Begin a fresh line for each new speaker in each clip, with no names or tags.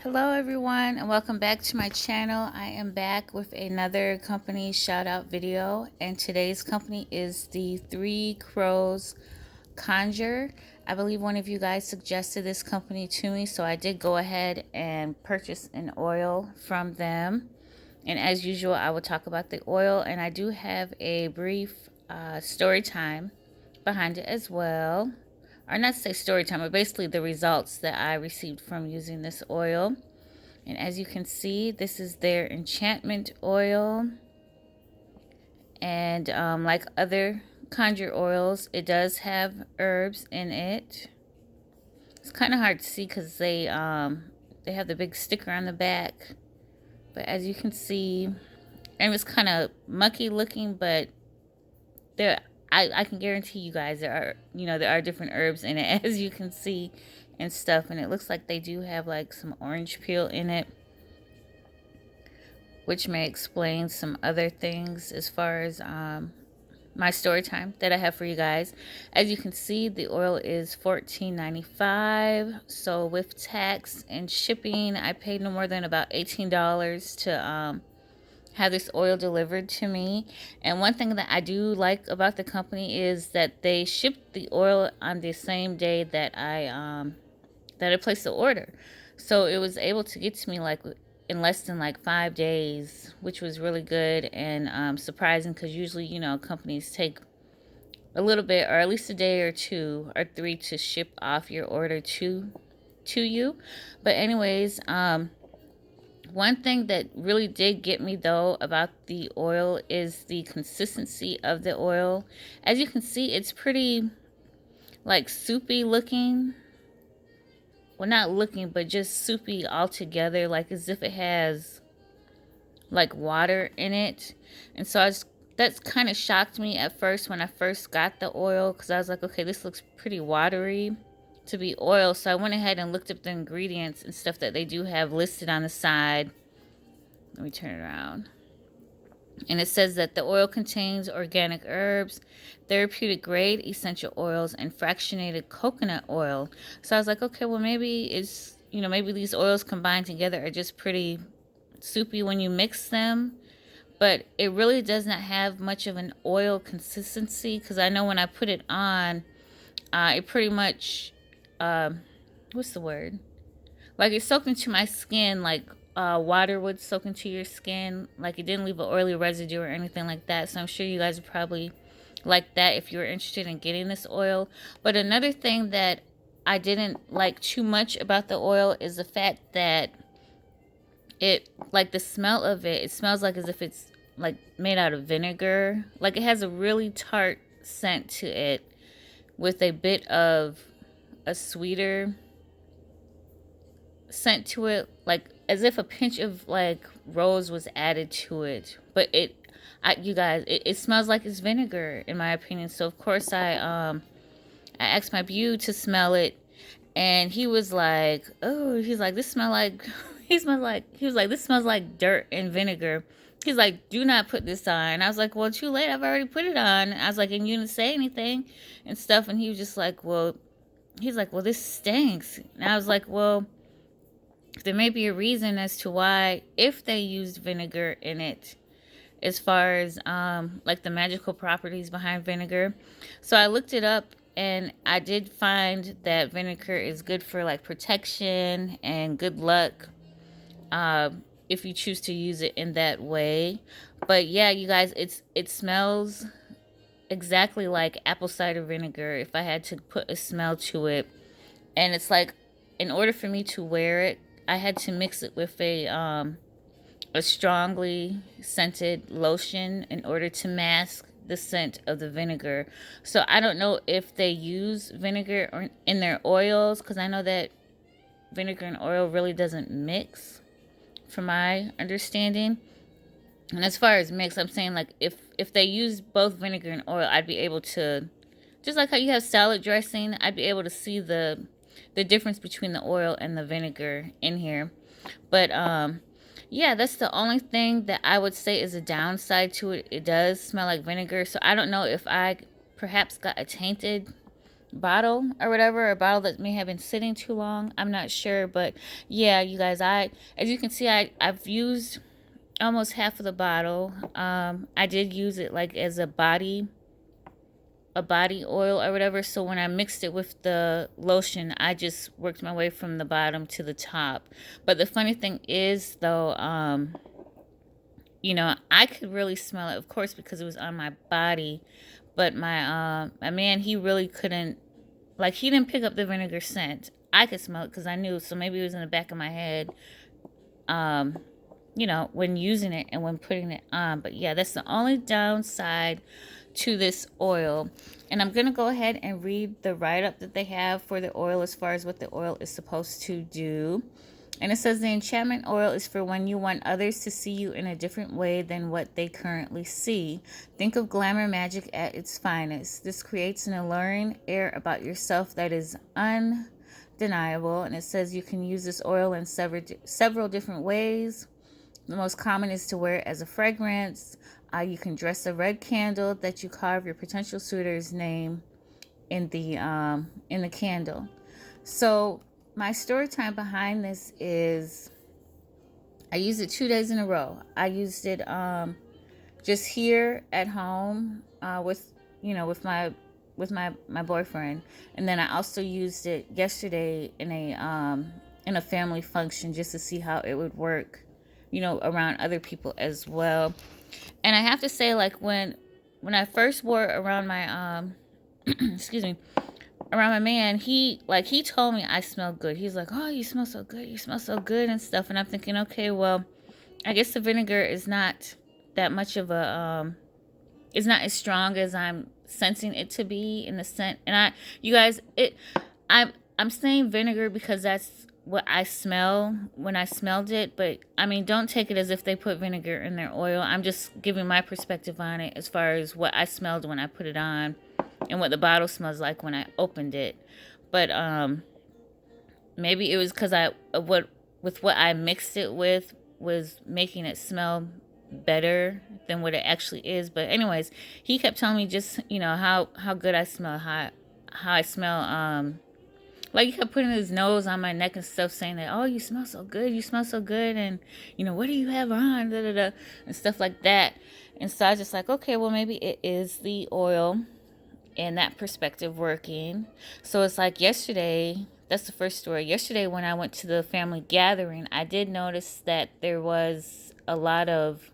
Hello everyone and welcome back to my channel. I am back with another company shout out video, and today's company is the Three Crows Conjure. I believe one of you guys suggested this company to me, so I did go ahead and purchase an oil from them. And as usual, I will talk about the oil, and I do have a brief story time behind it as well. Or not to say story time, but basically the results that I received from using this oil. And as you can see, this is their Enchantment Oil. And like other conjure oils, it does have herbs in it. It's kind of hard to see because they have the big sticker on the back. But as you can see, and it's kind of mucky looking, but there I can guarantee you guys there are different herbs in it as you can see and stuff. And it looks like they do have like some orange peel in it, which may explain some other things as far as my story time that I have for you guys. As you can see, the oil is $14.95. So with tax and shipping, I paid no more than about $18 to have this oil delivered to me. And one thing that I do like about the company is that they ship the oil on the same day that I placed the order. So it was able to get to me like in less than like 5 days, which was really good and surprising, because usually, companies take a little bit, or at least a day or two or three, to ship off your order to you. But anyways, one thing that really did get me though about the oil is the consistency of the oil. As you can see, it's pretty like soupy looking. Well, not looking, but just soupy altogether, like as if it has like water in it. And so that's kind of shocked me at first when I first got the oil, because I was like, okay, this looks pretty watery to be oil. So I went ahead and looked up the ingredients and stuff that they do have listed on the side. Let me turn it around. And it says that the oil contains organic herbs, therapeutic grade essential oils, and fractionated coconut oil. So I was like, okay, well, maybe maybe these oils combined together are just pretty soupy when you mix them. But it really does not have much of an oil consistency, because I know when I put it on, it pretty much, what's the word? Like it soaked into my skin like water would soak into your skin. Like it didn't leave an oily residue or anything like that. So I'm sure you guys are probably like that if you're interested in getting this oil. But another thing that I didn't like too much about the oil is the fact that the smell of it, it smells like as if it's like made out of vinegar. Like it has a really tart scent to it with a bit of a sweeter scent to it, like as if a pinch of like rose was added to it. But you guys, it smells like it's vinegar in my opinion. So of course I asked my beau to smell it, and he was like, oh, he's like, this smell like he was like, this smells like dirt and vinegar. He's like, do not put this on. I was like, well, too late, I've already put it on. I was like, and you didn't say anything and stuff. And he was just like, well, he's like, well, this stinks. And I was like, well, there may be a reason as to why, if they used vinegar in it, as far as like the magical properties behind vinegar. So I looked it up, and I did find that vinegar is good for like protection and good luck, if you choose to use it in that way. But yeah, you guys, it smells exactly like apple cider vinegar if I had to put a smell to it. And it's like, in order for me to wear it, I had to mix it with a strongly scented lotion in order to mask the scent of the vinegar. So I don't know if they use vinegar in their oils, because I know that vinegar and oil really doesn't mix, from my understanding. And as far as mix, I'm saying like if they use both vinegar and oil, I'd be able to, just like how you have salad dressing, I'd be able to see the difference between the oil and the vinegar in here. But yeah, that's the only thing that I would say is a downside to it. It does smell like vinegar. So I don't know if I perhaps got a tainted bottle or whatever, a bottle that may have been sitting too long. I'm not sure, but yeah, you guys, as you can see, I've used almost half of the bottle. I did use it like as a body oil or whatever. So when I mixed it with the lotion, I just worked my way from the bottom to the top. But the funny thing is, though, I could really smell it, of course, because it was on my body. But my man, he really couldn't. Like, he didn't pick up the vinegar scent. I could smell it because I knew. So maybe it was in the back of my head. Um, when using it and when putting it on. But yeah, that's the only downside to this oil. And I'm going to go ahead and read the write-up that they have for the oil as far as what the oil is supposed to do. And it says the enchantment oil is for when you want others to see you in a different way than what they currently see. Think of glamour magic at its finest. This creates an alluring air about yourself that is undeniable. And it says you can use this oil in several different ways. The most common is to wear it as a fragrance. You can dress a red candle that you carve your potential suitor's name in the candle. So my story time behind this is I used it 2 days in a row. I used it just here at home with my boyfriend, and then I also used it yesterday in a family function just to see how it would work, around other people as well. And I have to say, like, when I first wore it around my excuse me, around my man, he told me I smelled good. He's like, "Oh, you smell so good. You smell so good," and stuff. And I'm thinking, okay, well, I guess the vinegar is not that much of a it's not as strong as I'm sensing it to be in the scent. And you guys, I'm saying vinegar because that's what I smell when I smelled it. But I mean, don't take it as if they put vinegar in their oil. I'm just giving my perspective on it as far as what I smelled when I put it on and what the bottle smells like when I opened it. But maybe it was because what I mixed it with was making it smell better than what it actually is. But anyways, he kept telling me just how good I smell, how I smell. Like, he kept putting his nose on my neck and stuff, saying that, "Oh, you smell so good, you smell so good," and what do you have on, da da da, and stuff like that. And so I was just like, okay, well, maybe it is the oil and that perspective working. So it's like yesterday. That's the first story. Yesterday, when I went to the family gathering, I did notice that there was a lot of,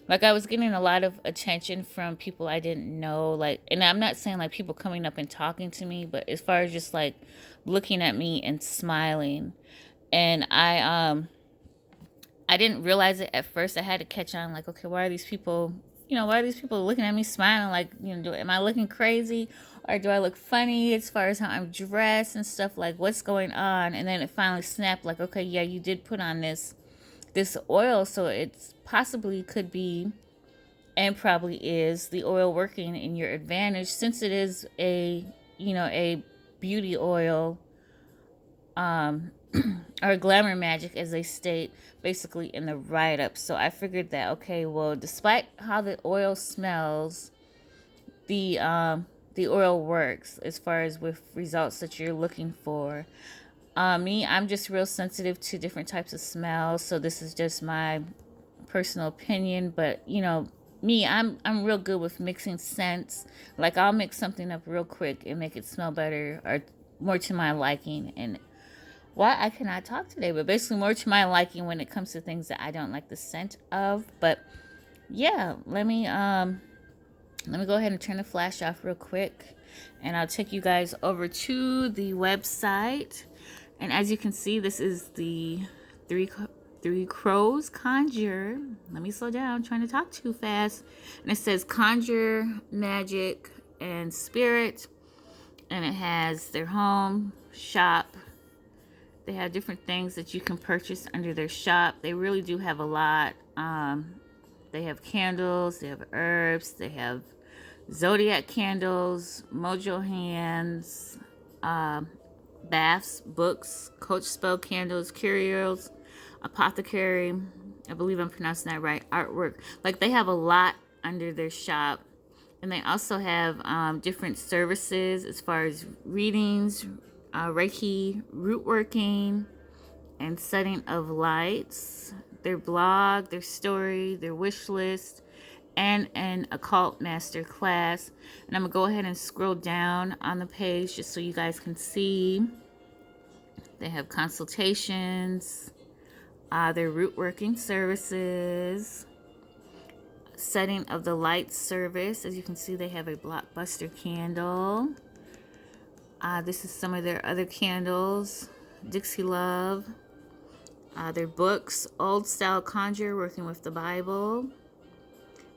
like, I was getting a lot of attention from people I didn't know. Like, and I'm not saying like people coming up and talking to me, but as far as just like looking at me and smiling. And I didn't realize it at first. I had to catch on, like, okay, why are these people looking at me smiling? Like, am I looking crazy, or do I look funny as far as how I'm dressed and stuff? Like, what's going on? And then it finally snapped, like, okay, yeah, you did put on this oil, so it's possibly could be, and probably is, the oil working in your advantage, since it is a beauty oil, or glamour magic, as they state basically in the write-up. So I figured that, okay, well, despite how the oil smells, the oil works as far as with results that you're looking for. I'm just real sensitive to different types of smells, so this is just my personal opinion. But me, I'm real good with mixing scents. Like, I'll mix something up real quick and make it smell better or more to my liking. And why I cannot talk today, but basically more to my liking when it comes to things that I don't like the scent of. But yeah, let me go ahead and turn the flash off real quick, and I'll take you guys over to the website. And as you can see, this is the three Crows Conjure. Let me slow down, I'm trying to talk too fast. And it says conjure, magic, and spirit. And it has their home, shop. They have different things that you can purchase under their shop. They really do have a lot. They have candles, they have herbs, they have zodiac candles, mojo hands, baths, books, coach spell candles, curios, apothecary, I believe I'm pronouncing that right, artwork. Like, they have a lot under their shop. And they also have different services as far as readings, Reiki, root working, and setting of lights, their blog, their story, their wish list, and an occult master class. And I'm gonna go ahead and scroll down on the page just so you guys can see. They have consultations, their root working services, setting of the light service. As you can see, they have a blockbuster candle. This is some of their other candles. Dixie Love. Their books, Old Style Conjure, working with the Bible.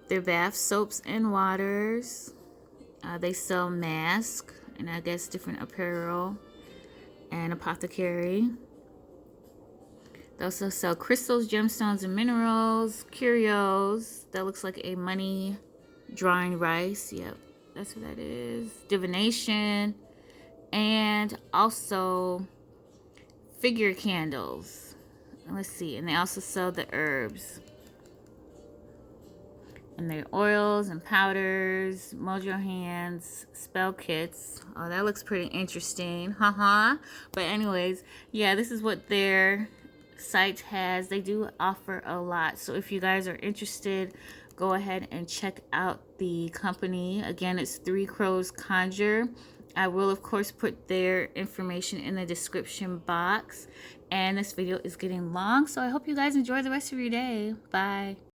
Their bath soaps and waters. They sell masks and I guess different apparel and apothecary. They also sell crystals, gemstones, and minerals, curios. That looks like a money drawing rice. Yep, that's what that is. Divination. And also figure candles. Let's see. And they also sell the herbs. And their oils and powders, mojo hands, spell kits. Oh, that looks pretty interesting. Haha. But anyways, yeah, this is what their site has. They do offer a lot. So if you guys are interested, go ahead and check out the company. Again, it's Crows Conjure. I will, of course, put their information in the description box. And this video is getting long, so I hope you guys enjoy the rest of your day. Bye.